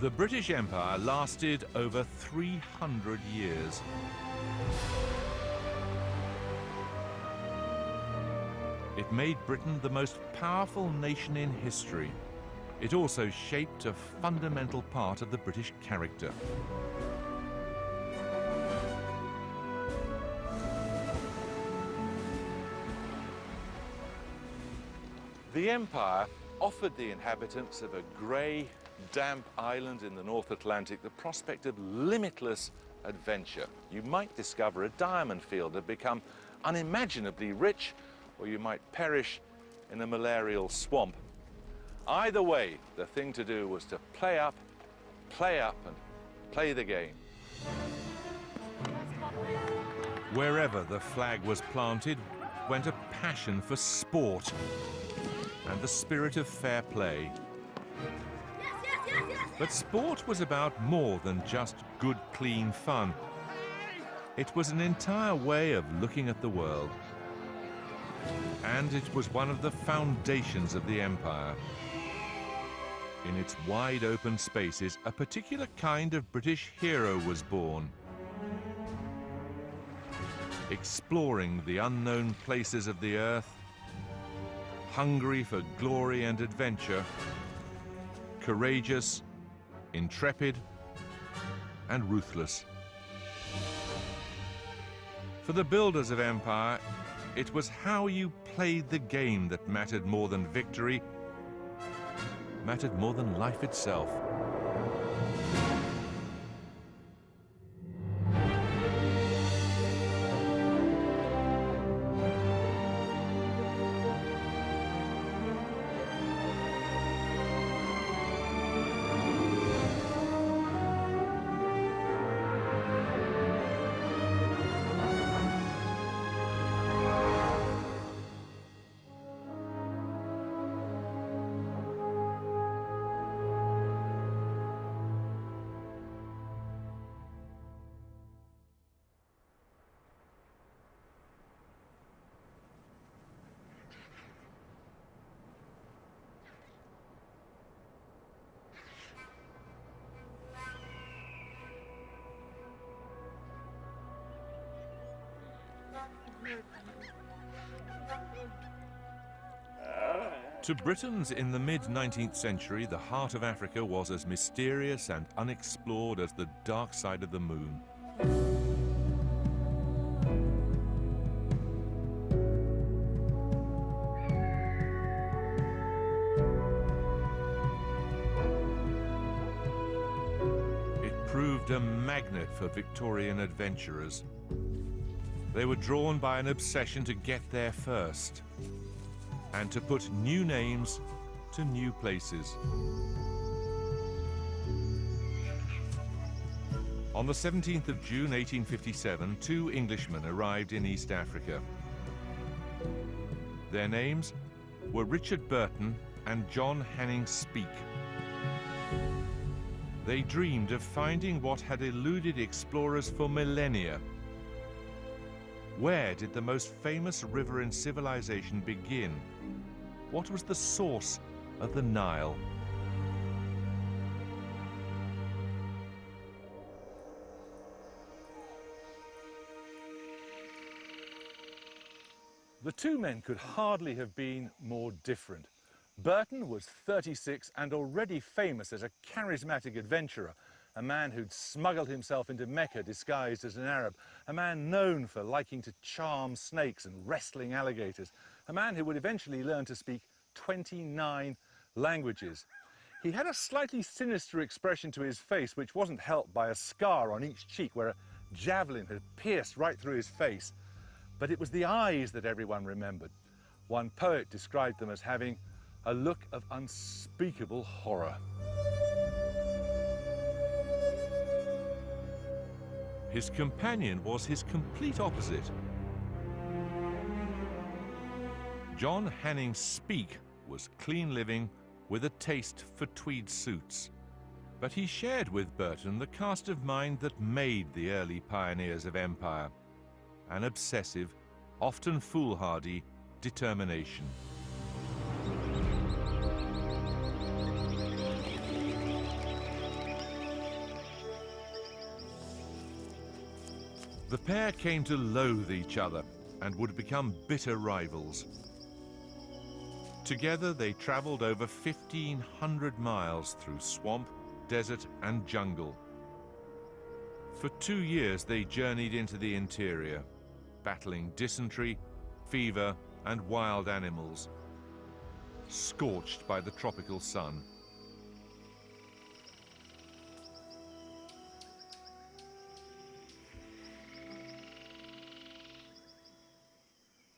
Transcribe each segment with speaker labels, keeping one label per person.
Speaker 1: The British Empire lasted over 300 years. It made Britain the most powerful nation in history. It also shaped a fundamental part of the British character. The Empire offered the inhabitants of a grey, damp island in the North Atlantic the prospect of limitless adventure. You might discover a diamond field and become unimaginably rich, or you might perish in a malarial swamp. Either way, the thing to do was to play up, and play the game. Wherever the flag was planted went a passion for sport and the spirit of fair play. But sport was about more than just good, clean fun. It was an entire way of looking at the world. And it was one of the foundations of the empire. In its wide open spaces, a particular kind of British hero was born. Exploring the unknown places of the earth, hungry for glory and adventure, courageous, intrepid, and ruthless. For the builders of empire, it was how you played the game that mattered more than victory, mattered more than life itself. To Britons in the mid-19th century, the heart of Africa was as mysterious and unexplored as the dark side of the moon. It proved a magnet for Victorian adventurers. They were drawn by an obsession to get there first, and to put new names to new places. On the 17th of June 1857, two Englishmen arrived in East Africa. Their names were Richard Burton and John Hanning Speke. They dreamed of finding what had eluded explorers for millennia. Where did the most famous river in civilization begin? What was the source of the Nile?
Speaker 2: The two men could hardly have been more different. Burton was 36 and already famous as a charismatic adventurer, a man who'd smuggled himself into Mecca disguised as an Arab, a man known for liking to charm snakes and wrestling alligators, a man who would eventually learn to speak 29 languages. He had a slightly sinister expression to his face, which wasn't helped by a scar on each cheek where a javelin had pierced right through his face. But it was the eyes that everyone remembered. One poet described them as having a look of unspeakable horror.
Speaker 1: His companion was his complete opposite. John Hanning Speke was clean living with a taste for tweed suits. But he shared with Burton the cast of mind that made the early pioneers of empire, an obsessive, often foolhardy determination. The pair came to loathe each other and would become bitter rivals. Together they travelled over 1,500 miles through swamp, desert and jungle. For 2 years they journeyed into the interior, battling dysentery, fever and wild animals, scorched by the tropical sun.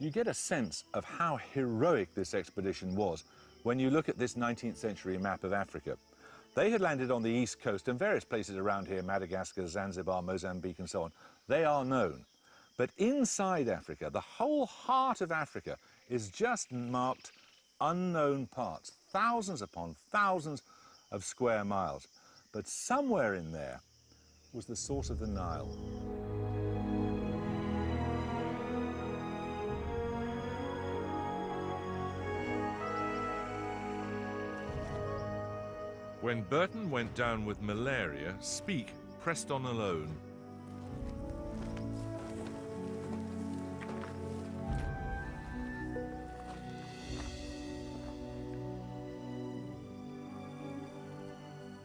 Speaker 2: You get a sense of how heroic this expedition was when you look at this 19th century map of Africa. They had landed on the east coast and various places around here, Madagascar, Zanzibar, Mozambique and so on. They are known. But inside Africa, the whole heart of Africa is just marked unknown parts, thousands upon thousands of square miles. But somewhere in there was the source of the Nile.
Speaker 1: When Burton went down with malaria, Speke pressed on alone.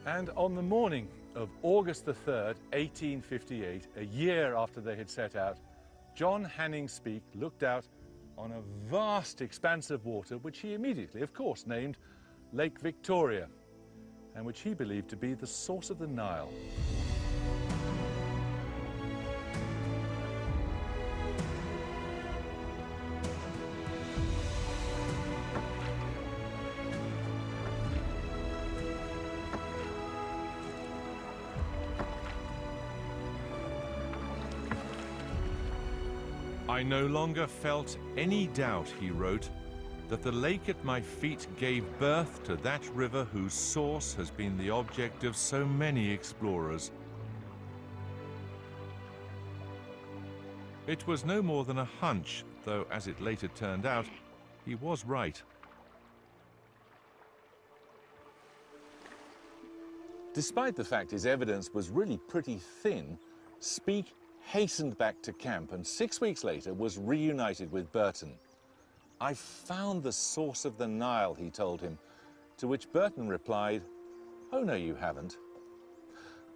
Speaker 2: And on the morning of August the 3rd, 1858, a year after they had set out, John Hanning Speke looked out on a vast expanse of water, which he immediately, of course, named Lake Victoria, and which he believed to be the source of the Nile.
Speaker 1: I no longer felt any doubt, he wrote, that the lake at my feet gave birth to that river whose source has been the object of so many explorers. It was no more than a hunch, though as it later turned out, he was right.
Speaker 2: Despite the fact his evidence was really pretty thin, Speke hastened back to camp and 6 weeks later was reunited with Burton. "I found the source of the Nile," he told him, to which Burton replied, "Oh no, you haven't."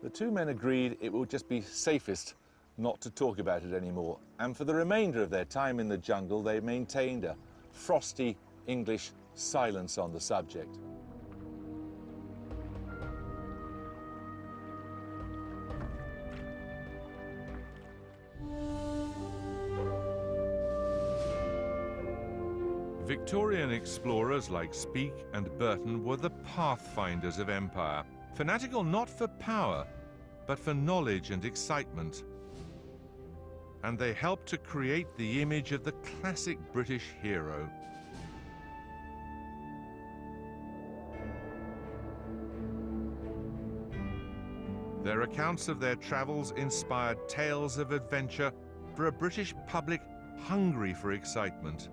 Speaker 2: The two men agreed it would just be safest not to talk about it anymore, and for the remainder of their time in the jungle they maintained a frosty English silence on the subject.
Speaker 1: Victorian explorers like Speke and Burton were the pathfinders of empire, fanatical not for power, but for knowledge and excitement. And they helped to create the image of the classic British hero. Their accounts of their travels inspired tales of adventure for a British public hungry for excitement.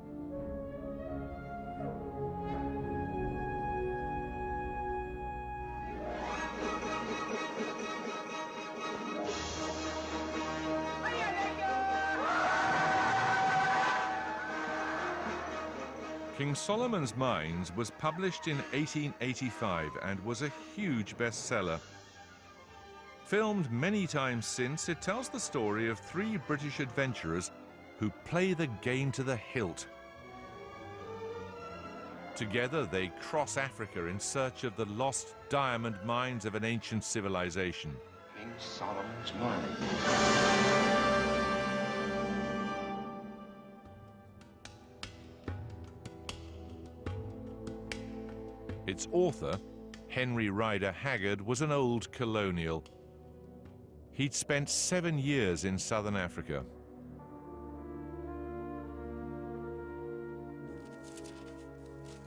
Speaker 1: King Solomon's Mines was published in 1885 and was a huge bestseller. Filmed many times since, it tells the story of three British adventurers who play the game to the hilt. Together they cross Africa in search of the lost diamond mines of an ancient civilization.
Speaker 3: King Solomon's Mines.
Speaker 1: Its author, Henry Rider Haggard, was an old colonial. He'd spent 7 years in southern Africa.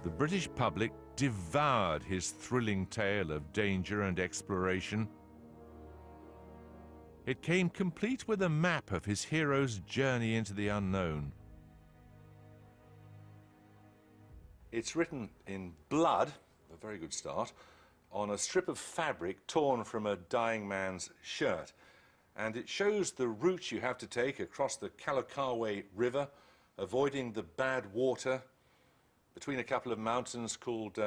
Speaker 1: The British public devoured his thrilling tale of danger and exploration. It came complete with a map of his hero's journey into the unknown.
Speaker 2: It's written in blood, a very good start, on a strip of fabric torn from a dying man's shirt.
Speaker 1: and it shows the route you have to take across the Kalakawe River, avoiding the bad water, between a couple of mountains called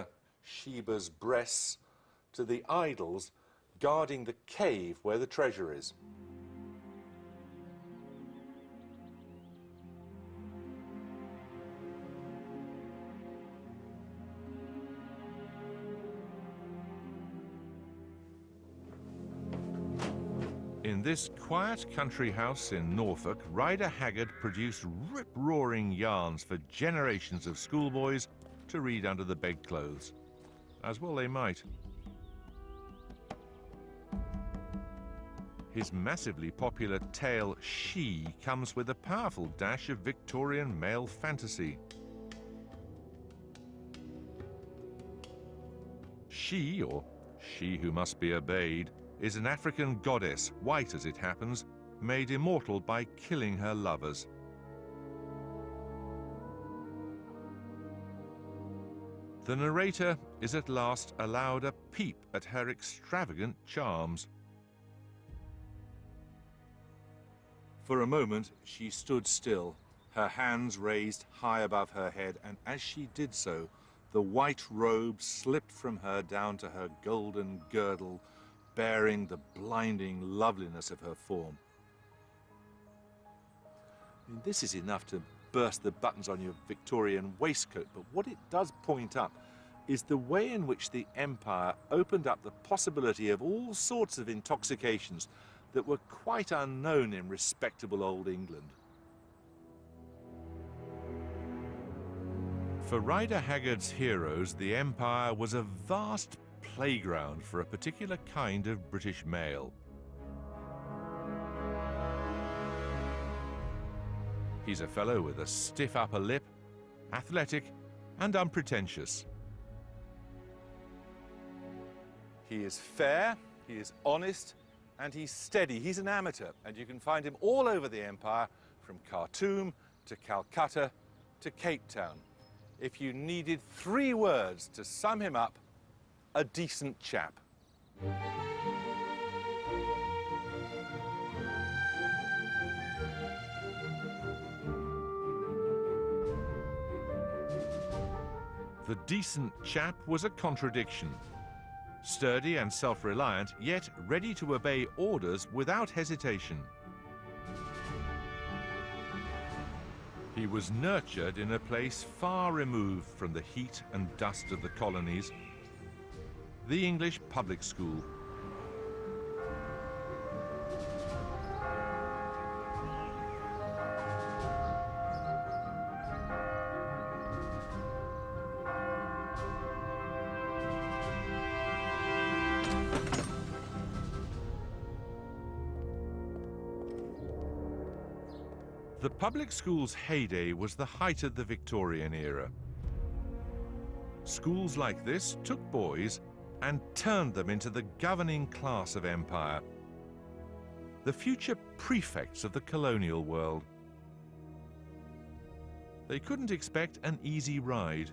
Speaker 1: Sheba's Breasts, to the idols guarding the cave where the treasure is. In this quiet country house in Norfolk, Rider Haggard produced rip-roaring yarns for generations of schoolboys to read under the bedclothes. As well they might. His massively popular tale, She, comes with a powerful dash of Victorian male fantasy. She, or She Who Must Be Obeyed, is an African goddess, white as it happens, made immortal by killing her lovers. The narrator is at last allowed a peep at her extravagant charms. For a moment, she stood still, her hands raised high above her head, and as she did so, the white robe slipped from her down to her golden girdle, bearing the blinding loveliness of her form. I mean, this is enough to burst the buttons on your Victorian waistcoat, but what it does point up is the way in which the empire opened up the possibility of all sorts of intoxications that were quite unknown in respectable old England. For Rider Haggard's heroes, the empire was a vast playground for a particular kind of British male. He's a fellow with a stiff upper lip, athletic and unpretentious. He is fair, he is honest, and he's steady. He's an amateur, and you can find him all over the empire, from Khartoum to Calcutta to Cape Town. If you needed 3 words to sum him up, a decent chap. The decent chap was a contradiction. Sturdy and self-reliant, yet ready to obey orders without hesitation. He was nurtured in a place far removed from the heat and dust of the colonies, the English public school. The public school's heyday was the height of the Victorian era. Schools like this took boys and turned them into the governing class of empire, the future prefects of the colonial world. They couldn't expect an easy ride.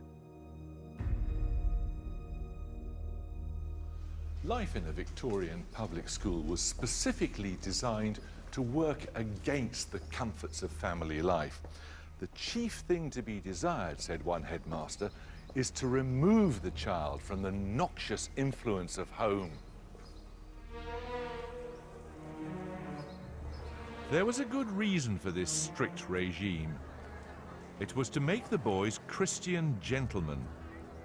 Speaker 1: Life in a Victorian public school was specifically designed to work against the comforts of family life. The chief thing to be desired, said one headmaster, is to remove the child from the noxious influence of home. There was a good reason for this strict regime. It was to make the boys Christian gentlemen,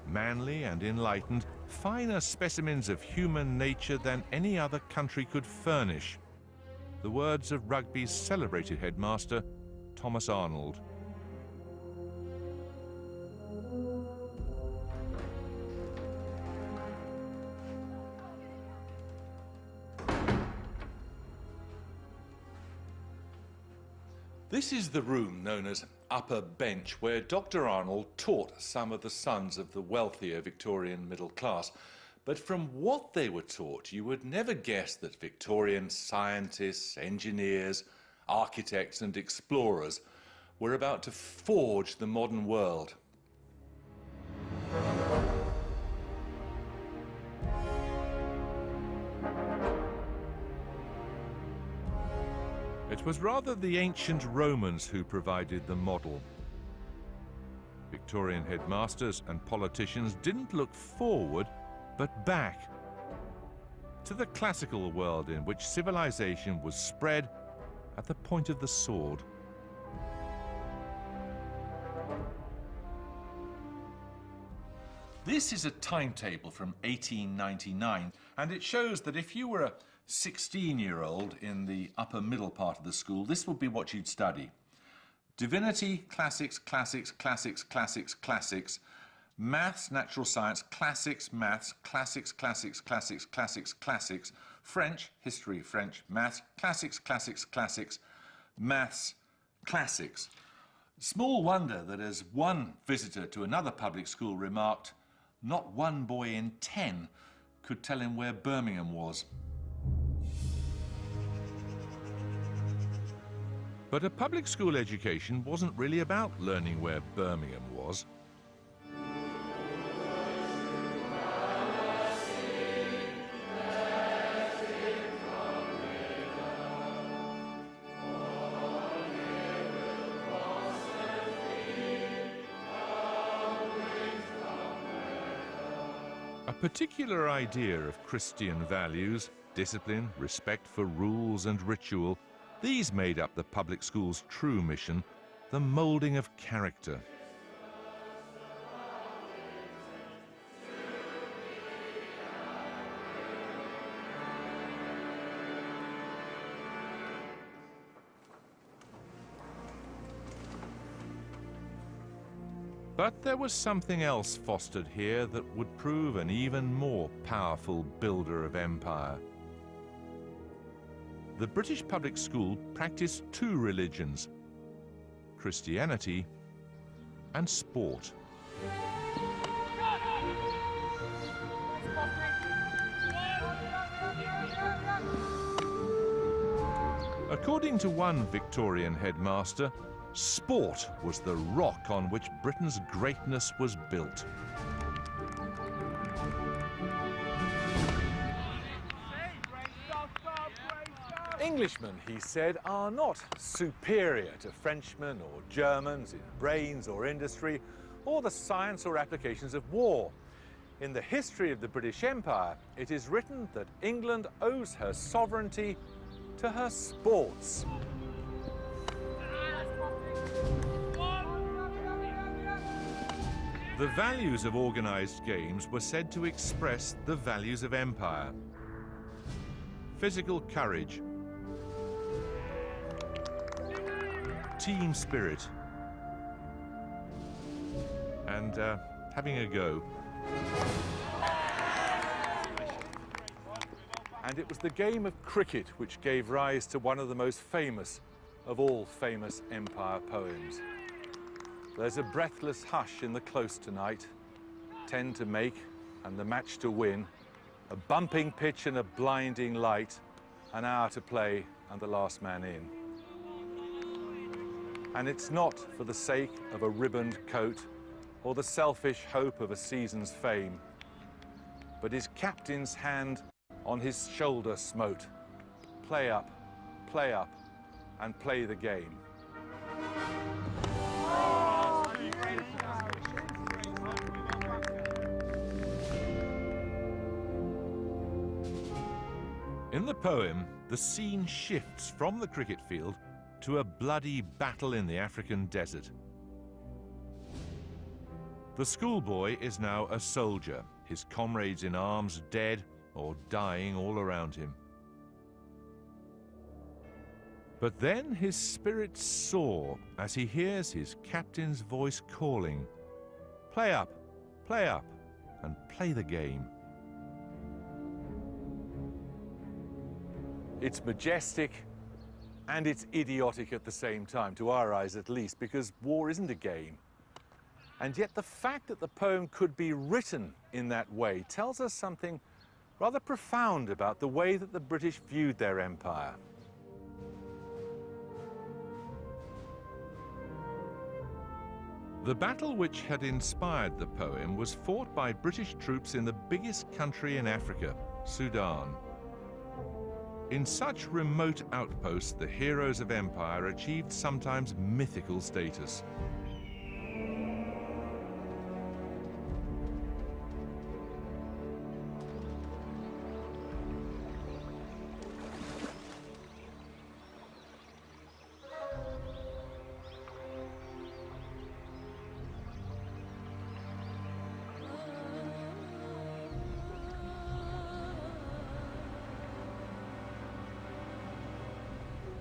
Speaker 1: manly and enlightened, finer specimens of human nature than any other country could furnish. The words of rugby's celebrated headmaster, Thomas Arnold. This is the room known as Upper Bench, where Dr. Arnold taught some of the sons of the wealthier Victorian middle class. But from what they were taught, you would never guess that Victorian scientists, engineers, architects and explorers were about to forge the modern world.
Speaker 2: It was rather the ancient Romans who provided the model. Victorian headmasters and politicians didn't look forward, but back to the classical world in which civilization was spread at the point of the sword. This is a timetable from 1899, and it shows that if you were a 16-year-old in the upper middle part of the school, this would be what you'd study. Divinity, classics, classics, classics, classics, classics, maths, natural science, classics, maths, classics, classics, classics, classics, classics, French, history, French, maths, classics, classics, classics, maths, classics. Small wonder that as one visitor to another public school remarked, not one boy in 10 could tell him where Birmingham was. But a public school education wasn't really about learning where Birmingham was. A particular idea of Christian values, discipline, respect for rules and ritual, these made up the public school's true mission, the moulding of character. But there was something else fostered here that would prove an even more powerful builder of empire. The British public school practiced two religions, Christianity and sport. According to one Victorian headmaster, sport was the rock on which Britain's greatness was built. Englishmen, he said, are not superior to Frenchmen or Germans in brains or industry, or the science or applications of war. In the history of the British Empire, it is written that England owes her sovereignty to her sports. The values of organized games were said to express the values of empire. Physical courage, team spirit, and having a go. And it was the game of cricket which gave rise to one of the most famous of all famous empire poems. There's a breathless hush in the close tonight, 10 to make and the match to win, a bumping pitch and a blinding light, an hour to play and the last man in. And it's not for the sake of a ribboned coat or the selfish hope of a season's fame, but his captain's hand on his shoulder smote. Play up, and play the game. In the poem, the scene shifts from the cricket field to a bloody battle in the African desert. The schoolboy is now a soldier, his comrades in arms dead or dying all around him. But then his spirits soar as he hears his captain's voice calling, play up, and play the game." It's majestic and it's idiotic at the same time, to our eyes at least, because war isn't a game. And yet the fact that the poem could be written in that way tells us something rather profound about the way that the British viewed their empire. The battle which had inspired the poem was fought by British troops in the biggest country in Africa, Sudan.
Speaker 1: In such remote outposts, the heroes of empire achieved sometimes mythical status.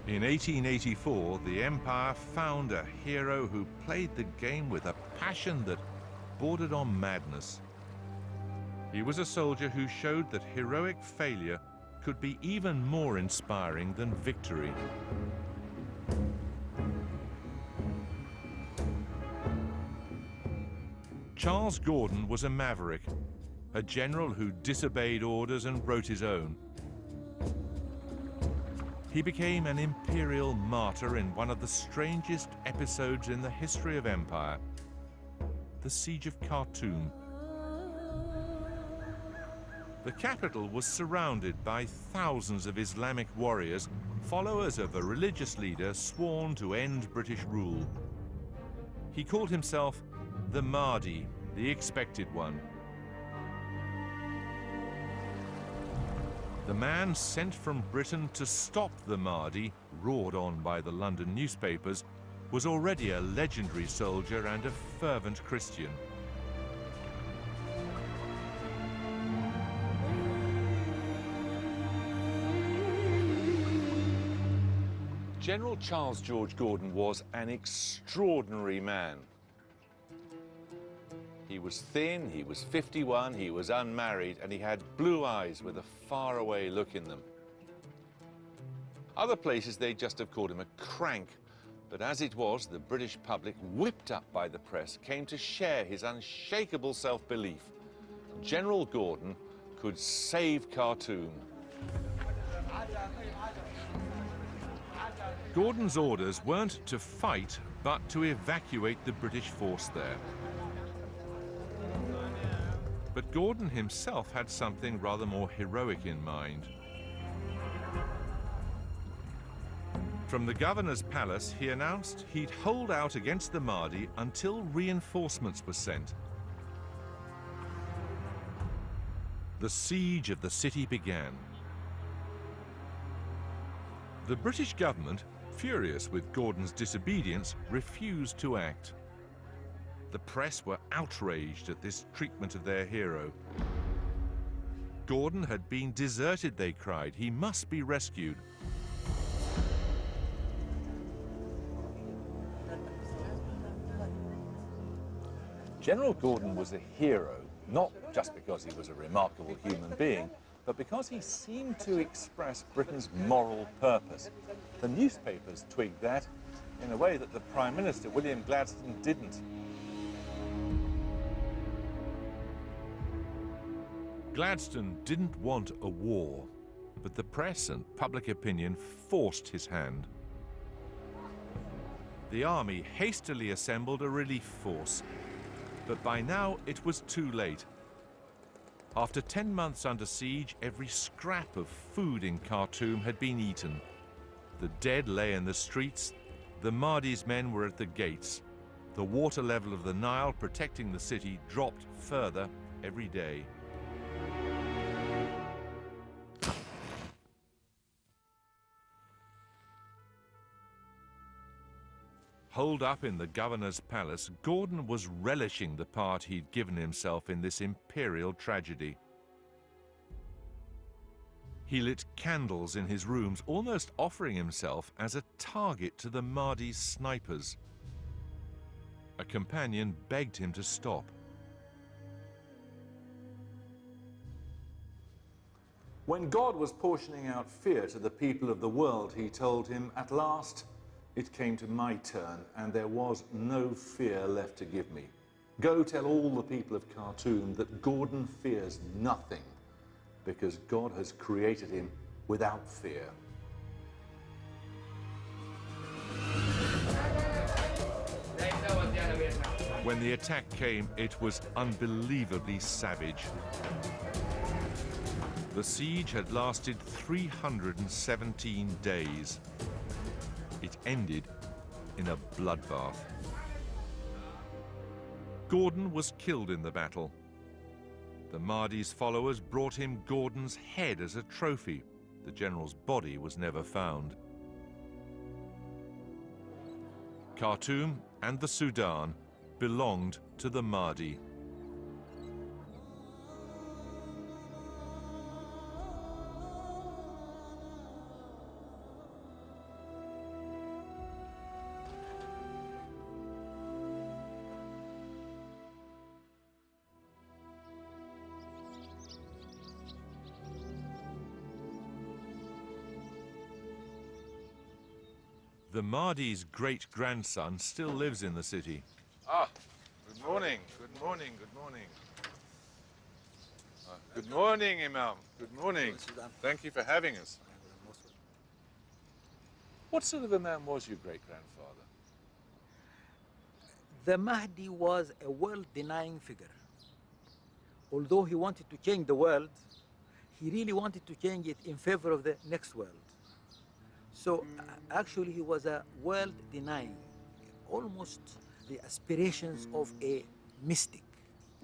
Speaker 1: In 1884, the Empire found a hero who played the game with a passion that bordered on madness. He was a soldier who showed that heroic failure could be even more inspiring than victory. Charles Gordon was a maverick, a general who disobeyed orders and wrote his own. He became an imperial martyr in one of the strangest episodes in the history of empire, the Siege of Khartoum. The capital was surrounded by thousands of Islamic warriors, followers of a religious leader sworn to end British rule. He called himself the Mahdi, the expected one. The man sent from Britain to stop the Mahdi, roared on by the London newspapers, was already a legendary soldier and a fervent Christian.
Speaker 2: General Charles George Gordon was an extraordinary man. He was thin, he was 51, he was unmarried, and he had blue eyes with a faraway look in them. Other places they'd just have called him a crank, but as it was, the British public, whipped up by the press, came to share his unshakable self-belief. General Gordon could save Khartoum.
Speaker 1: Gordon's orders weren't to fight, but to evacuate the British force there. But Gordon himself had something rather more heroic in mind. From the governor's palace, he announced he'd hold out against the Mahdi until reinforcements were sent. The siege of the city began. The British government, furious with Gordon's disobedience, refused to act. The press were outraged at this treatment of their hero. Gordon had been deserted, they cried. He must be rescued.
Speaker 2: General Gordon was a hero, not just because he was a remarkable human being, but because he seemed to express Britain's moral purpose. The newspapers twigged that in a way that the Prime Minister, William Gladstone, didn't.
Speaker 1: Gladstone didn't want a war, but the press and public opinion forced his hand. The army hastily assembled a relief force, but by now it was too late. After 10 months under siege, every scrap of food in Khartoum had been eaten. The dead lay in the streets, the Mahdi's men were at the gates. The water level of the Nile protecting the city dropped further every day. Holed up in the governor's palace, Gordon was relishing the part he'd given himself in this imperial tragedy. He lit candles in his rooms, almost offering himself as a target to the Mahdi's snipers. A companion begged him to stop.
Speaker 2: When God was portioning out fear to the people of the world, he told him, "At last, it came to my turn, and there was no fear left to give me. Go tell all the people of Khartoum that Gordon fears nothing, because God has created him without fear."
Speaker 1: When the attack came, it was unbelievably savage. The siege had lasted 317 days. It ended in a bloodbath. Gordon was killed in the battle. The Mahdi's followers brought him Gordon's head as a trophy. The general's body was never found. Khartoum and the Sudan belonged to the Mahdi. The Mahdi's great-grandson still lives in the city. Ah, good morning, good morning, good morning. Good morning, Imam. Good morning. Thank you for having us. What sort of a man was your great-grandfather?
Speaker 4: The Mahdi was a world-denying figure. Although he wanted to change the world, he really wanted to change it in favor of the next world. So actually he was a world-denying, almost the aspirations of a mystic.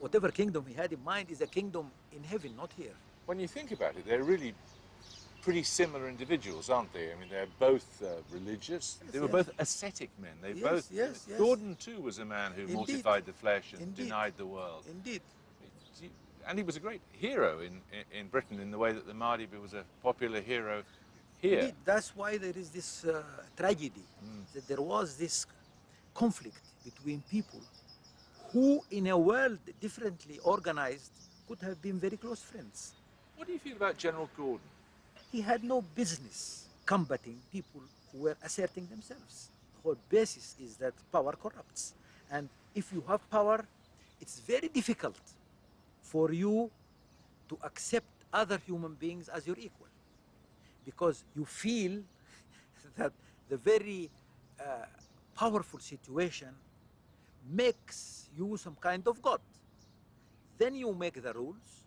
Speaker 4: Whatever kingdom he had in mind is a kingdom in heaven, not here.
Speaker 1: When you think about it, they're really pretty similar individuals, aren't they? I mean, they're both religious.
Speaker 4: Yes,
Speaker 1: they were both ascetic men. They both.
Speaker 4: Yes.
Speaker 1: Gordon too was a man who mortified the flesh and denied the world.
Speaker 4: Indeed.
Speaker 1: And he was a great hero in Britain in the way that the Mahdi was a popular hero here.
Speaker 4: Indeed. That's why there is this tragedy, that there was this conflict between people who, in a world differently organized, could have been very close friends.
Speaker 1: What do you feel about General Gordon?
Speaker 4: He had no business combating people who were asserting themselves. The whole basis is that power corrupts. And if you have power, it's very difficult for you to accept other human beings as your equal, because you feel that the very powerful situation makes you some kind of god. Then you make the rules,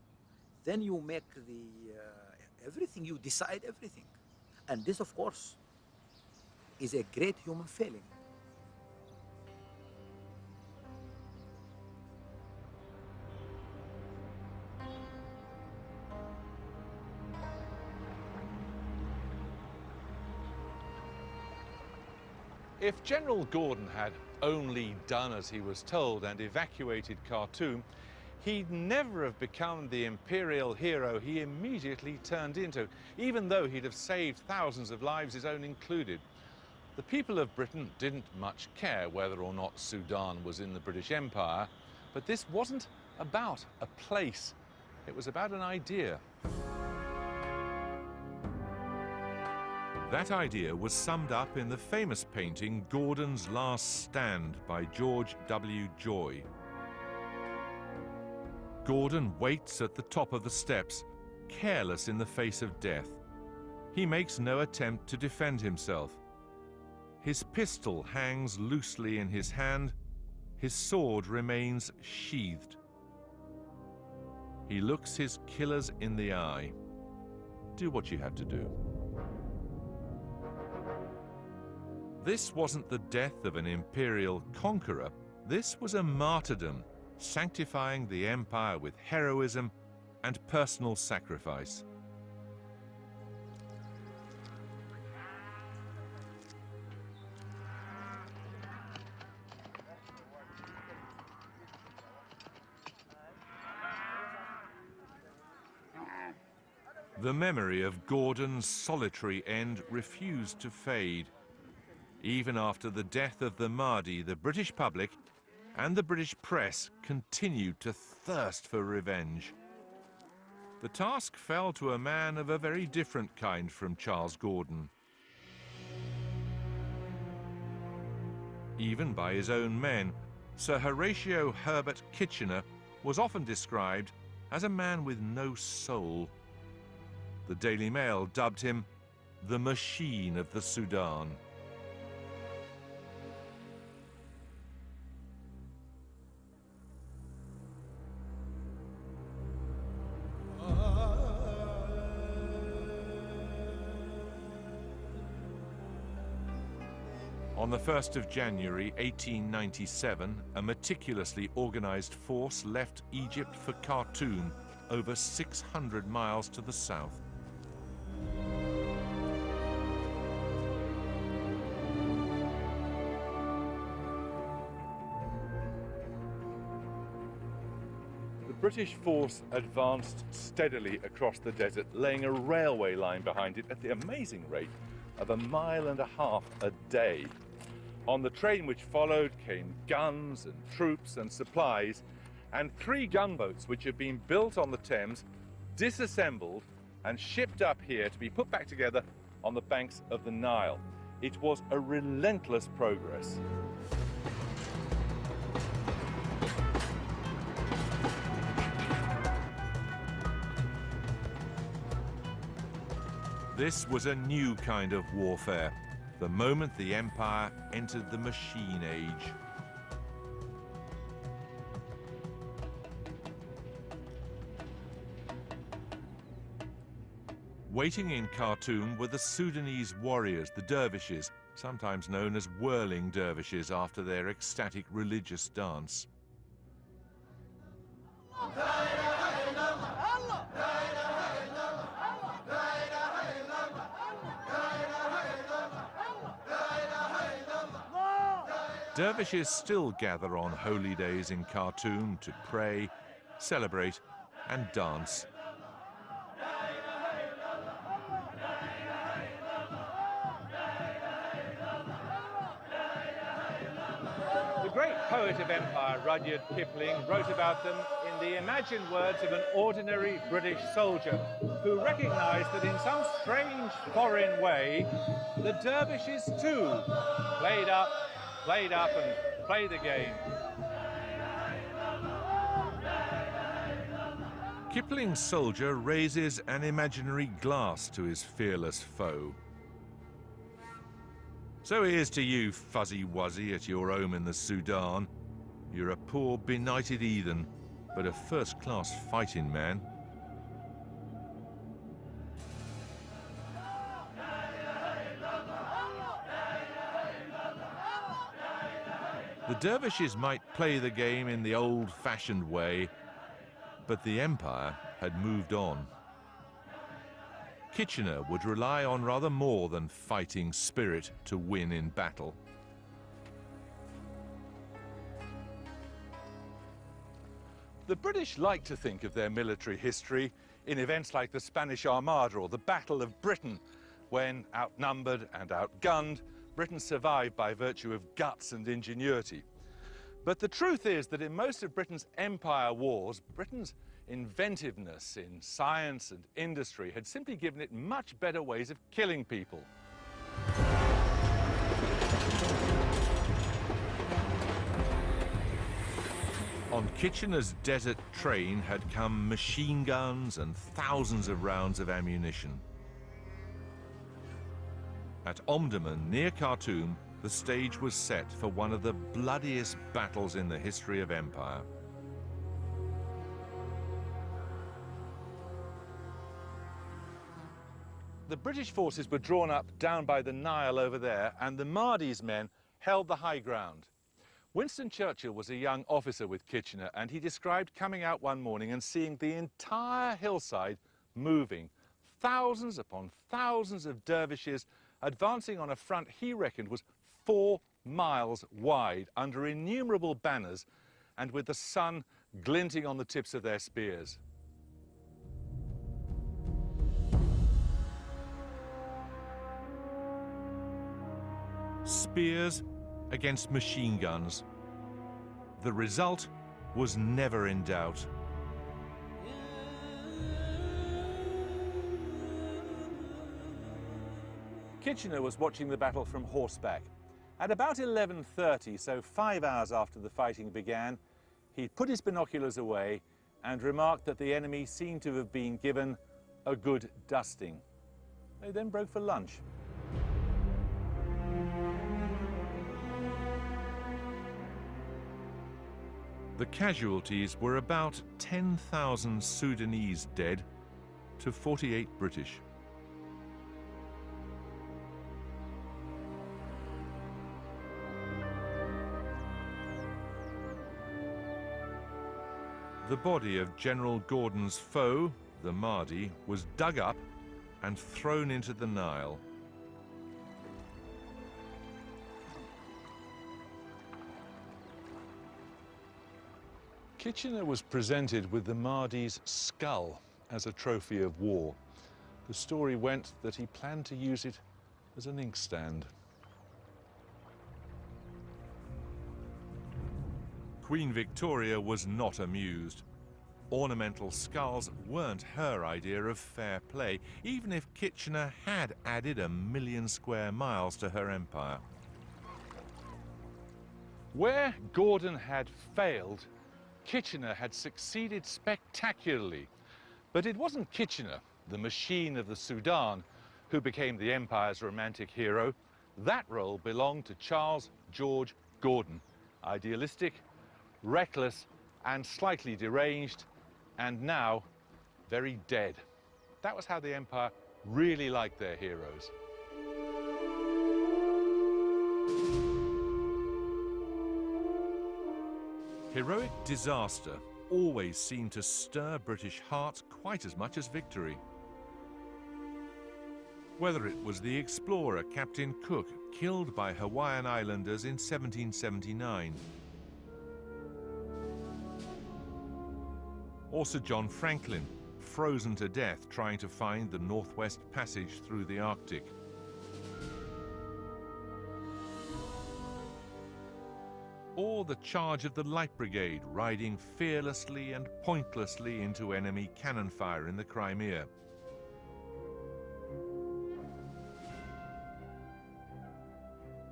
Speaker 4: then you make the everything, you decide everything. And this, of course, is a great human failing.
Speaker 2: If General Gordon had only done as he was told and evacuated Khartoum, he'd never have become the imperial hero he immediately turned into, even though he'd have saved thousands of lives, his own included. The people of Britain didn't much care whether or not Sudan was in the British Empire, but this wasn't about a place. It was about an idea.
Speaker 1: That idea was summed up in the famous painting Gordon's Last Stand by George W. Joy. Gordon waits at the top of the steps, careless in the face of death. He makes no attempt to defend himself. His pistol hangs loosely in his hand. His sword remains sheathed. He looks his killers in the eye. Do what you have to do. This wasn't the death of an imperial conqueror. This was a martyrdom, sanctifying the empire with heroism and personal sacrifice. The memory of Gordon's solitary end refused to fade. Even after the death of the Mahdi, the British public and the British press continued to thirst for revenge. The task fell to a man of a very different kind from Charles Gordon. Even by his own men, Sir Horatio Herbert Kitchener was often described as a man with no soul. The Daily Mail dubbed him the machine of the Sudan. On the 1st of January 1897, a meticulously organized force left Egypt for Khartoum, over 600 miles to the south.
Speaker 2: The British force advanced steadily across the desert, laying a railway line behind it at the amazing rate of 1.5 miles a day. On the train which followed came guns and troops and supplies, and 3 gunboats which had been built on the Thames, disassembled and shipped up here to be put back together on the banks of the Nile. It was a relentless progress.
Speaker 1: This was a new kind of warfare, the moment the empire entered the machine age. Waiting in Khartoum were the Sudanese warriors, the dervishes, sometimes known as whirling dervishes after their ecstatic religious dance. Dervishes still gather on holy days in Khartoum to pray, celebrate, and dance.
Speaker 2: The great poet of empire, Rudyard Kipling, wrote about them in the imagined words of an ordinary British soldier who recognized that in some strange foreign way, the dervishes too played up and play the game.
Speaker 1: Kipling's soldier raises an imaginary glass to his fearless foe. So here's to you, Fuzzy Wuzzy, at your home in the Sudan. You're a poor, benighted heathen, but a first-class fighting man. The dervishes might play the game in the old-fashioned way, but the empire had moved on. Kitchener would rely on rather more than fighting spirit to win in battle.
Speaker 2: The British like to think of their military history in events like the Spanish Armada or the Battle of Britain, when outnumbered and outgunned, Britain survived by virtue of guts and ingenuity. But the truth is that in most of Britain's empire wars, Britain's inventiveness in science and industry had simply given it much better ways of killing people.
Speaker 1: On Kitchener's desert train had come machine guns and thousands of rounds of ammunition. At Omdurman, near Khartoum, the stage was set for one of the bloodiest battles in the history of empire.
Speaker 2: The British forces were drawn up down by the Nile over there, and the Mahdi's men held the high ground. Winston Churchill was a young officer with Kitchener, and he described coming out one morning and seeing the entire hillside moving. Thousands upon thousands of dervishes advancing on a front he reckoned was 4 miles wide, under innumerable banners and with the sun glinting on the tips of their spears.
Speaker 1: Spears against machine guns. The result was never in doubt.
Speaker 2: Kitchener was watching the battle from horseback. At about 11:30, so 5 hours after the fighting began, he put his binoculars away and remarked that the enemy seemed to have been given a good dusting. They then broke for lunch.
Speaker 1: The casualties were about 10,000 Sudanese dead to 48 British. The body of General Gordon's foe, the Mahdi, was dug up and thrown into the Nile.
Speaker 2: Kitchener was presented with the Mahdi's skull as a trophy of war. The story went that he planned to use it as an inkstand.
Speaker 1: Queen Victoria was not amused. Ornamental skulls weren't her idea of fair play, even if Kitchener had added 1 million square miles to her empire.
Speaker 2: Where Gordon had failed, Kitchener had succeeded spectacularly. But it wasn't Kitchener, the machine of the Sudan, who became the empire's romantic hero. That role belonged to Charles George Gordon, idealistic, reckless, and slightly deranged, and now very dead. That was how the empire really liked their heroes.
Speaker 1: Heroic disaster always seemed to stir British hearts quite as much as victory. Whether it was the explorer Captain Cook, killed by Hawaiian Islanders in 1779, or Sir John Franklin, frozen to death trying to find the Northwest Passage through the Arctic. Or the charge of the Light Brigade riding fearlessly and pointlessly into enemy cannon fire in the Crimea.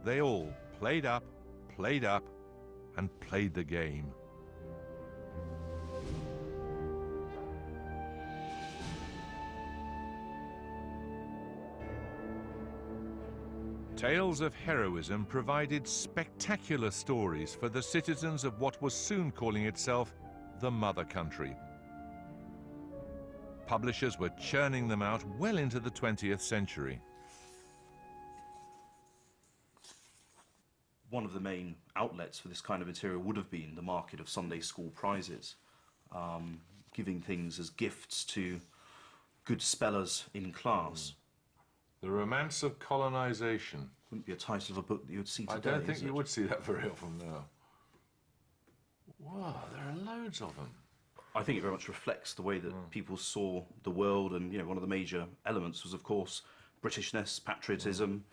Speaker 1: They all played up, and played the game. Tales of heroism provided spectacular stories for the citizens of what was soon calling itself the Mother Country. Publishers were churning them out well into the 20th century.
Speaker 5: One of the main outlets for this kind of material would have been the market of Sunday school prizes, giving things as gifts to good spellers in class.
Speaker 2: The Romance of Colonization.
Speaker 5: Wouldn't be a title of a book that you would see today.
Speaker 2: I don't think
Speaker 5: is
Speaker 2: you
Speaker 5: it?
Speaker 2: would see that very often now. Wow, there are loads of them.
Speaker 5: I think it very much reflects the way that people saw the world, and one of the major elements was, of course, Britishness, patriotism,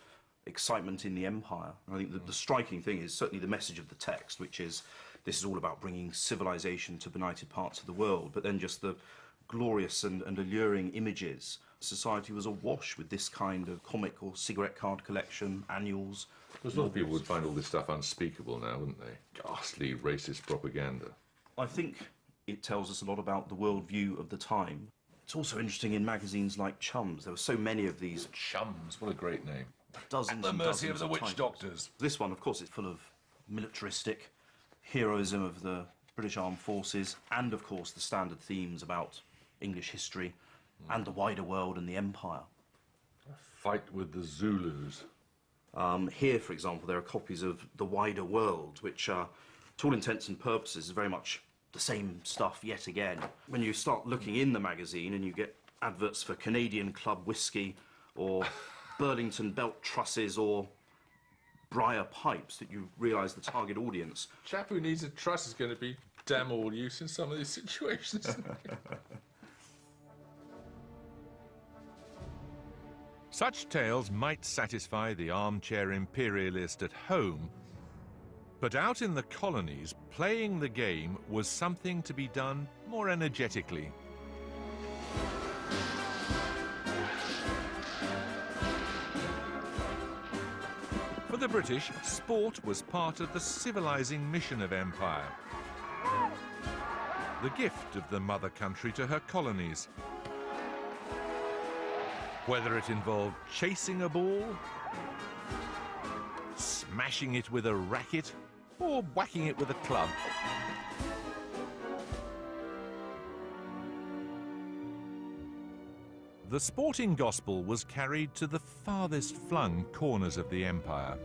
Speaker 5: excitement in the empire. And I think the striking thing is certainly the message of the text, which is this is all about bringing civilization to benighted parts of the world, but then just the glorious and alluring images. Society was awash with this kind of comic or cigarette card collection, annuals.
Speaker 2: Because a lot of people would find all this stuff unspeakable now, wouldn't they? Ghastly racist propaganda.
Speaker 5: I think it tells us a lot about the worldview of the time. It's also interesting in magazines like Chums. There were so many of these.
Speaker 2: Chums, what a great name.
Speaker 5: Dozens
Speaker 2: At the
Speaker 5: and
Speaker 2: mercy
Speaker 5: dozens
Speaker 2: of the witch
Speaker 5: titles.
Speaker 2: doctors.
Speaker 5: This one, of course, is full of militaristic heroism of the British Armed Forces, and, of course, the standard themes about English history and the wider world and the empire.
Speaker 2: Fight with the Zulus.
Speaker 5: Here, for example, there are copies of The Wider World, which, to all intents and purposes, is very much the same stuff yet again. When you start looking in the magazine and you get adverts for Canadian Club whiskey or Burlington belt trusses or Briar pipes, that you realise the target audience.
Speaker 2: Chap who needs a truss is going to be damn all use in some of these situations.
Speaker 1: Such tales might satisfy the armchair imperialist at home, but out in the colonies, playing the game was something to be done more energetically. For the British, sport was part of the civilizing mission of empire. The gift of the mother country to her colonies. Whether it involved chasing a ball, smashing it with a racket, or whacking it with a club. The sporting gospel was carried to the farthest flung corners of the empire.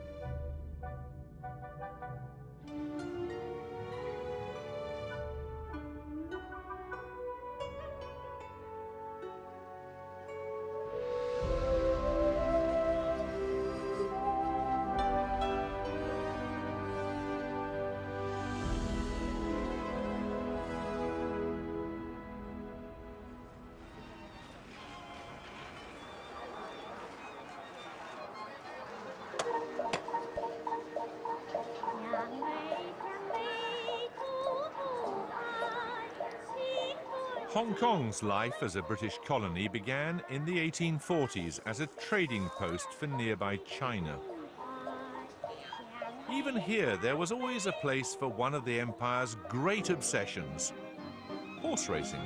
Speaker 2: Hong Kong's life as a British colony began in the 1840s as a trading post for nearby China. Even here, there was always a place for one of the empire's great obsessions: horse racing.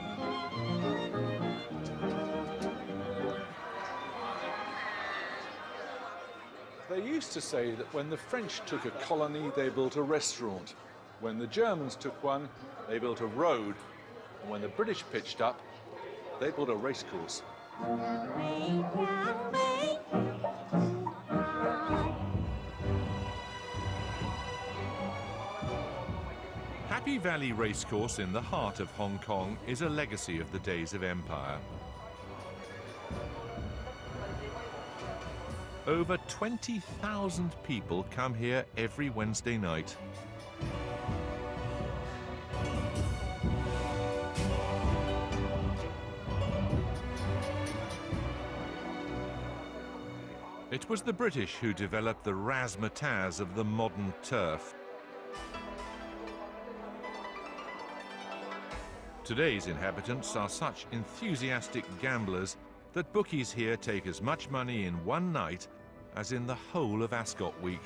Speaker 6: They used to say that when the French took a colony, they built a restaurant. When the Germans took one, they built a road. And when the British pitched up, they built a racecourse.
Speaker 2: Happy Valley Racecourse in the heart of Hong Kong is a legacy of the days of empire. Over 20,000 people come here every Wednesday night. It was the British who developed the razzmatazz of the modern turf. Today's inhabitants are such enthusiastic gamblers that bookies here take as much money in one night as in the whole of Ascot Week.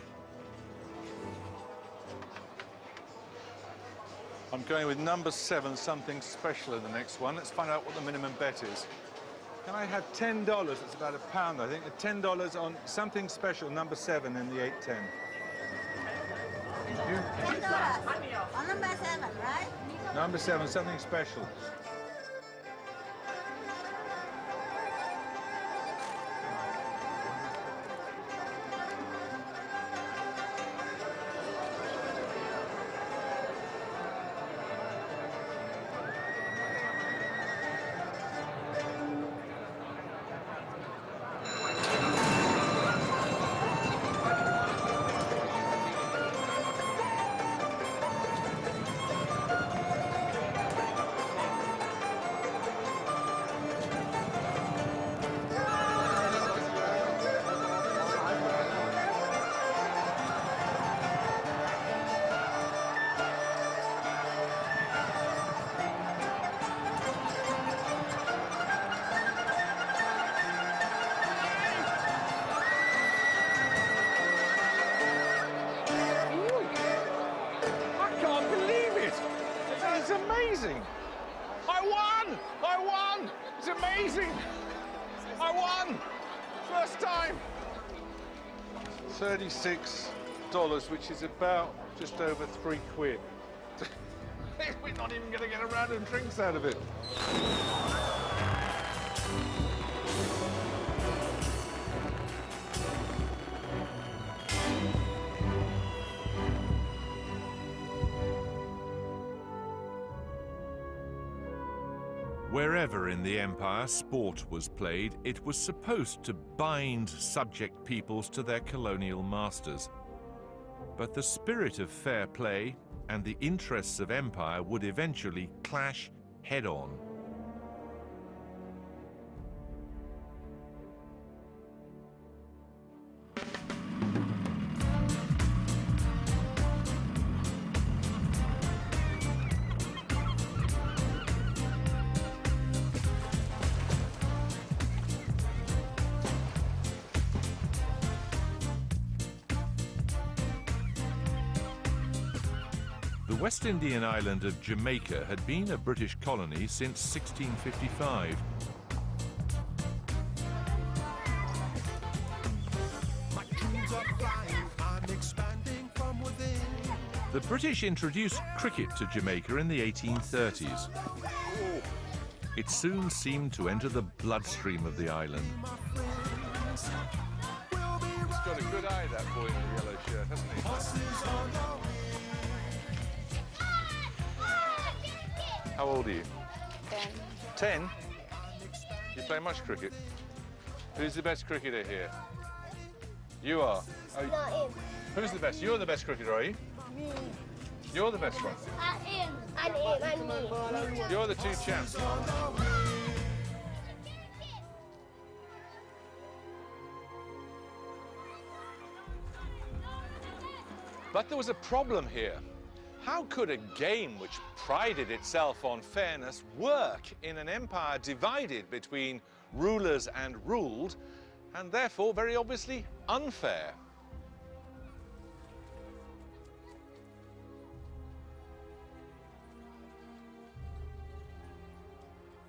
Speaker 6: I'm going with number 7, something special in the next one. Let's find out what the minimum bet is. Can I have $10? It's about £1, I think. $10 on something special, number 7 in the 810. Thank you.
Speaker 7: $10 on number 7, right?
Speaker 6: Number 7, something special. It's amazing! I won! I won! It's amazing! I won! First time! $36, which is about just over £3. We're not even going to get a round of drinks out of it.
Speaker 2: Wherever in the empire sport was played, it was supposed to bind subject peoples to their colonial masters. But the spirit of fair play and the interests of empire would eventually clash head-on. The West Indian island of Jamaica had been a British colony since 1655. The British introduced cricket to Jamaica in the 1830s. It soon seemed to enter the bloodstream of the island.
Speaker 6: He's got a good eye, that boy in the yellow shirt, hasn't he? How old are you? 10. 10? You play much cricket? Who's the best cricketer here? You are? Oh,
Speaker 7: Not him.
Speaker 6: who's the best? You're the best cricketer, are you?
Speaker 7: Me.
Speaker 6: You're the best one.
Speaker 7: Him. And him and me.
Speaker 6: You're the two champs. But there was a problem here.
Speaker 1: How could a game which prided itself on fairness work in an empire divided between rulers and ruled, and therefore very obviously unfair?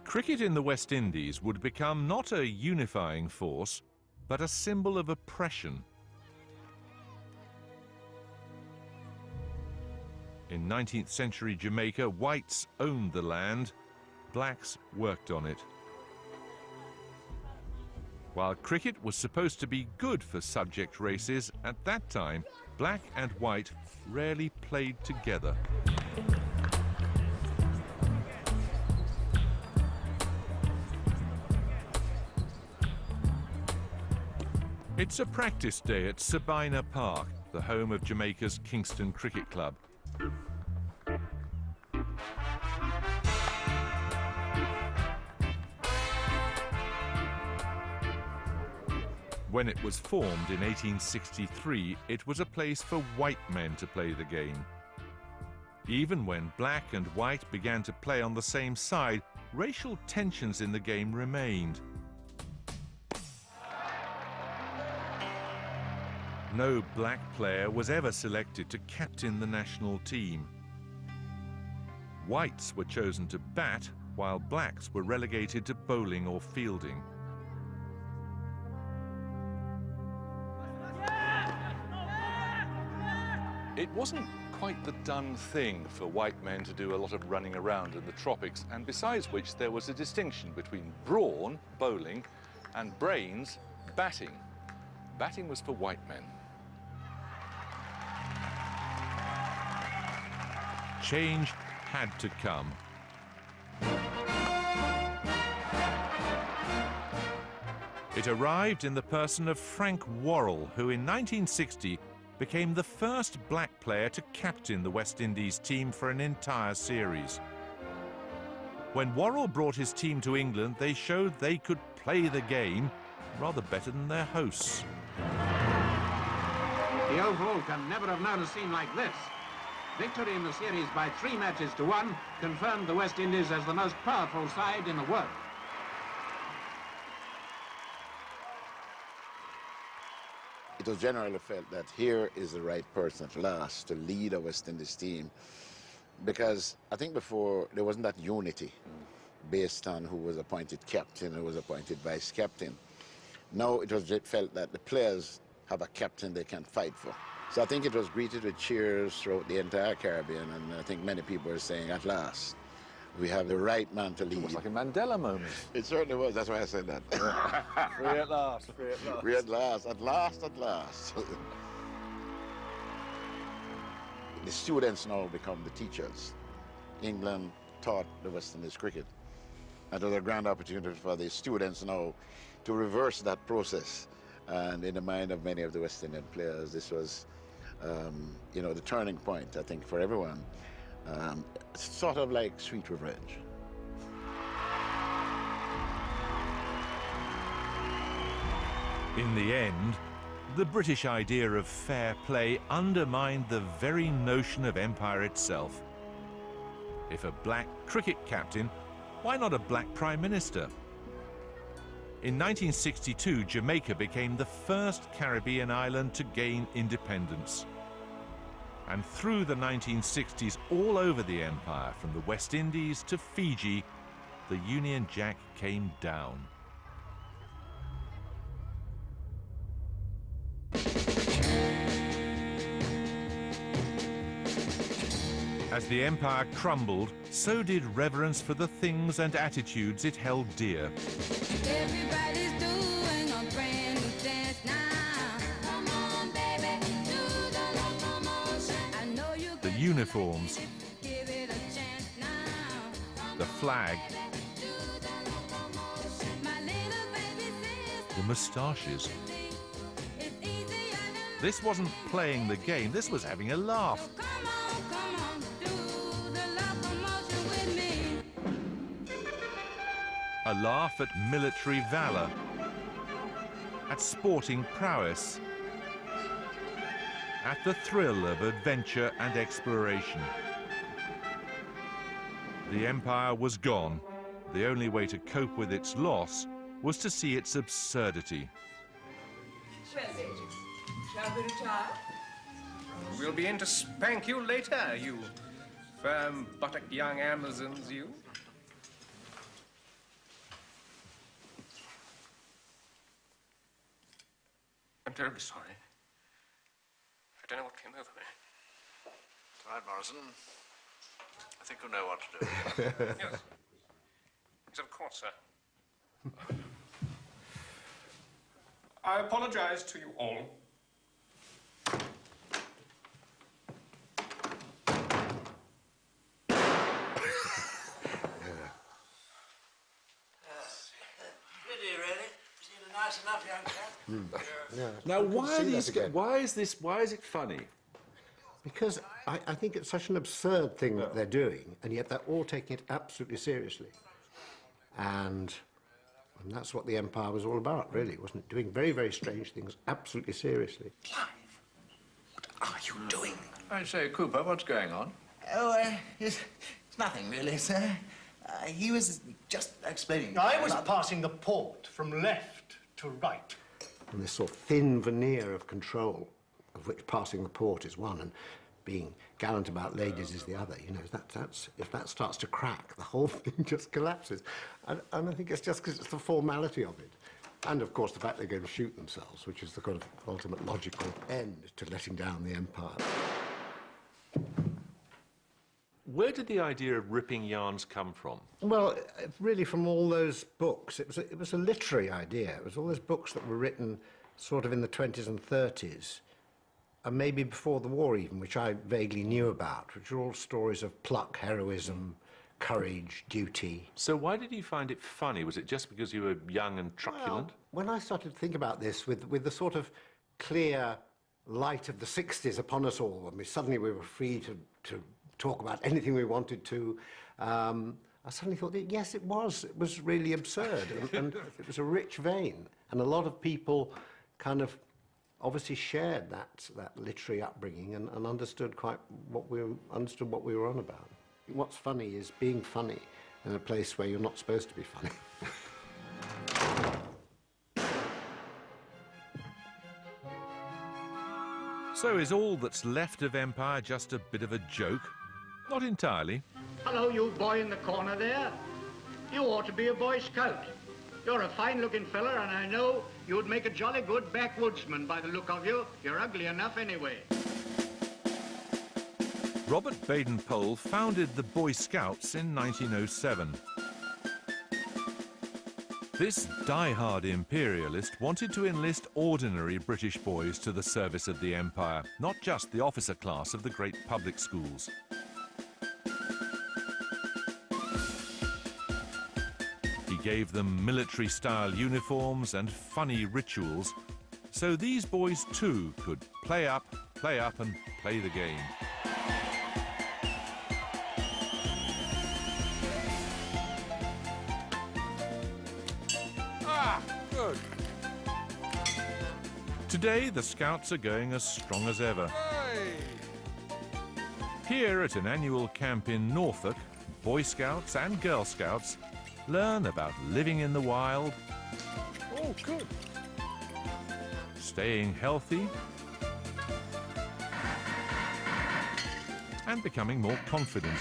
Speaker 2: Cricket in the West Indies would become not a unifying force, but a symbol of oppression. In 19th century Jamaica, whites owned the land, blacks worked on it. While cricket was supposed to be good for subject races, at that time, black and white rarely played together. It's a practice day at Sabina Park, the home of Jamaica's Kingston Cricket Club. When it was formed in 1863, it was a place for white men to play the game. Even when black and white began to play on the same side, racial tensions in the game remained. No black player was ever selected to captain the national team. Whites were chosen to bat, while blacks were relegated to bowling or fielding.
Speaker 1: It wasn't quite the done thing for white men to do a lot of running around in the tropics, and besides which there was a distinction between brawn, bowling, and brains, batting. Batting was for white men.
Speaker 2: Change had to come. It arrived in the person of Frank Worrell, who in 1960 became the first black player to captain the West Indies team for an entire series. When Worrell brought his team to England, they showed they could play the game rather better than their hosts.
Speaker 8: The Oval can never have known a scene like this. Victory in the series by 3-1 confirmed the West Indies as the most powerful side in the world.
Speaker 9: It was generally felt that here is the right person at last to lead a West Indies team, because I think before there wasn't that unity based on who was appointed captain, who was appointed vice captain. Now it was felt that the players have a captain they can fight for. So I think it was greeted with cheers throughout the entire Caribbean, and I think many people were saying, at last, we have the right man to lead.
Speaker 6: It was like a Mandela moment.
Speaker 9: It certainly was, that's why I said that.
Speaker 6: Free at last, free at last.
Speaker 9: Free at last, at last, at last. The students now become the teachers. England taught the West Indies cricket. And it was a grand opportunity for the students now to reverse that process. And in the mind of many of the West Indian players, this was, you know, the turning point, I think, for everyone. It's sort of like sweet revenge.
Speaker 2: In the end, the British idea of fair play undermined the very notion of empire itself. If a black cricket captain, why not a black prime minister? In 1962, Jamaica became the first Caribbean island to gain independence. And through the 1960s, all over the empire, from the West Indies to Fiji, the Union Jack came down. As the empire crumbled, so did reverence for the things and attitudes it held dear.
Speaker 10: Everybody's doing a brand new dance now. Come on, baby, do the locomotion. I know you
Speaker 2: The uniforms,
Speaker 10: give it a chance now.
Speaker 2: the flag,
Speaker 10: Do the locomotion. My little baby says
Speaker 2: the moustaches.
Speaker 10: it's easier than
Speaker 2: This wasn't playing the game, this was having a laugh.
Speaker 10: come on, do the locomotion with me.
Speaker 2: A laugh at military valor, at sporting prowess, at the thrill of adventure and exploration. The empire was gone. The only way to cope with its loss was to see its absurdity.
Speaker 11: Well, ladies, shall we retire? We'll be in to spank you later, you firm buttocked young Amazons, you. I'm terribly sorry. I don't know what came over me.
Speaker 3: It's all right, Morrison. I think you'll know what to do.
Speaker 11: Yes. Yes, of course, sir. I apologize to you all.
Speaker 3: Nice enough, young chap.
Speaker 1: Now, why is it funny?
Speaker 12: Because I think it's such an absurd thing that they're doing, and yet they're all taking it absolutely seriously. And that's what the Empire was all about, really, wasn't it? Doing very, very strange things absolutely seriously.
Speaker 3: Clive, what are you doing? I say, Cooper, what's going on?
Speaker 13: Oh, it's nothing really, sir. He was just explaining.
Speaker 14: I was passing the port from left to right.
Speaker 12: And this sort of thin veneer of control, of which passing the port is one, and being gallant about ladies is the other. You know, that's if that starts to crack, the whole thing just collapses. And I think it's just because it's the formality of it. And, of course, the fact they're going to shoot themselves, which is the kind of ultimate logical end to letting down the Empire.
Speaker 1: Where did the idea of ripping yarns come from?
Speaker 12: Well, really from all those books. It was a literary idea. It was all those books that were written sort of in the 20s and 30s, and maybe before the war even, which I vaguely knew about, which are all stories of pluck, heroism, courage, duty.
Speaker 1: So why did you find it funny? Was it just because you were young and truculent?
Speaker 12: Well, when I started to think about this with the sort of clear light of the 60s upon us all, I mean, suddenly we were free to talk about anything we wanted to, I suddenly thought, that, yes, it was really absurd, and it was a rich vein, and a lot of people kind of obviously shared that literary upbringing and understood what we were on about. What's funny is being funny in a place where you're not supposed to be funny.
Speaker 2: So is all that's left of Empire just a bit of a joke? Not entirely.
Speaker 14: Hello, you boy in the corner there. You ought to be a Boy Scout. You're a fine-looking fella, and I know you'd make a jolly good backwoodsman by the look of you. You're ugly enough anyway.
Speaker 2: Robert Baden-Powell founded the Boy Scouts in 1907. This die-hard imperialist wanted to enlist ordinary British boys to the service of the Empire, not just the officer class of the great public schools. He gave them military-style uniforms and funny rituals, so these boys too could play up and play the game.
Speaker 6: Good.
Speaker 2: Today, the Scouts are going as strong as ever.
Speaker 6: Hey!
Speaker 2: Here at an annual camp in Norfolk, Boy Scouts and Girl Scouts learn about living in the wild,
Speaker 6: Oh, good.
Speaker 2: staying healthy, and becoming more confident.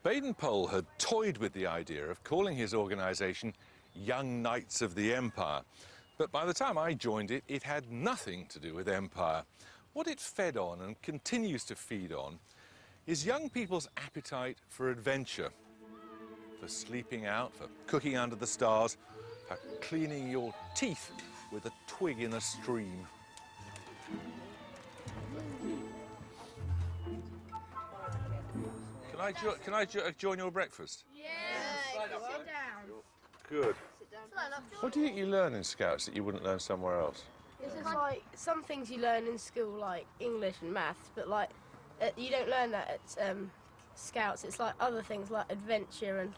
Speaker 1: Baden-Powell had toyed with the idea of calling his organisation Young Knights of the Empire. But by the time I joined it, it had nothing to do with empire. What it fed on and continues to feed on is young people's appetite for adventure, for sleeping out, for cooking under the stars, for cleaning your teeth with a twig in a stream. Can I join your breakfast?
Speaker 7: Yes. Sit down.
Speaker 1: Good. What do you think you learn in Scouts that you wouldn't learn somewhere else?
Speaker 15: It's just like some things you learn in school, like English and maths, but like you don't learn that at Scouts. It's like other things like adventure and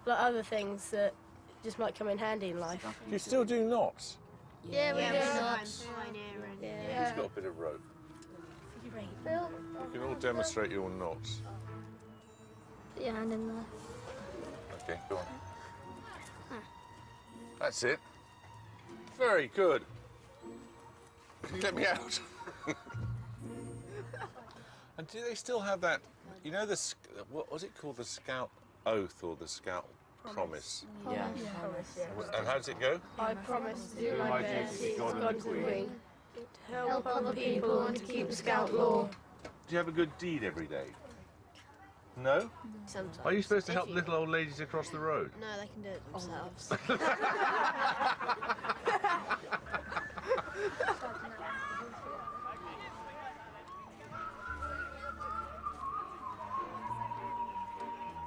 Speaker 15: like other things that just might come in handy in life.
Speaker 6: Do you still do knots?
Speaker 15: Yeah, we do.
Speaker 6: Yeah. Who's got a bit of rope? You can all demonstrate your knots.
Speaker 10: Put your hand in there.
Speaker 6: Okay, go on. That's it. Very good. Can you let me out? And do they still have that, you know, what was it called, the Scout Oath or the Scout Promise?
Speaker 15: Yeah.
Speaker 6: And how does it go?
Speaker 15: I promise to do my best to God and the Queen, to help other people and to keep the Scout law.
Speaker 6: Do you have a good deed every day? No?
Speaker 15: Sometimes.
Speaker 6: Are you supposed to help little old ladies across the road?
Speaker 15: No, they can do it themselves.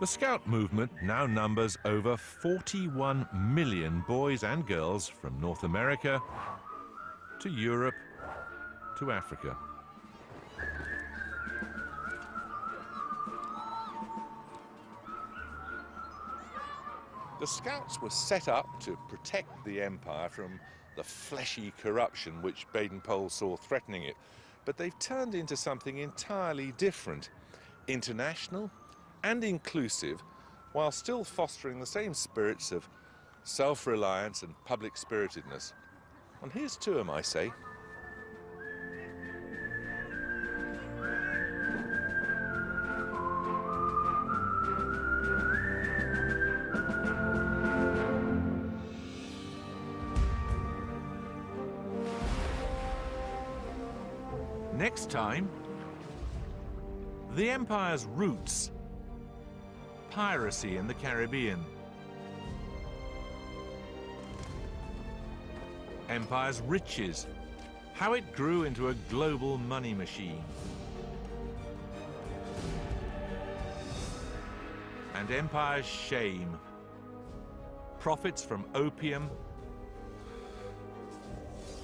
Speaker 1: The Scout movement now numbers over 41 million boys and girls from North America to Europe to Africa. The Scouts were set up to protect the empire from the fleshy corruption which Baden-Powell saw threatening it, but they've turned into something entirely different, international and inclusive, while still fostering the same spirits of self-reliance and public-spiritedness. And here's to 'em, I say. Next time, the Empire's roots. Piracy in the Caribbean. Empire's riches. How it grew into a global money machine. And Empire's shame. Profits from opium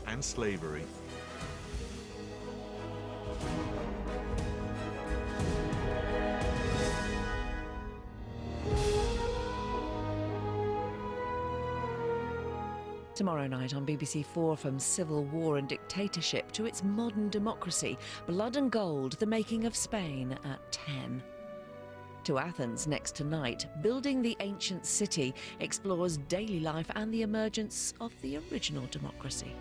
Speaker 1: and slavery.
Speaker 16: Tomorrow night on BBC 4, from civil war and dictatorship to its modern democracy, Blood and Gold, the making of Spain at 10. To Athens next tonight, Building the Ancient City explores daily life and the emergence of the original democracy.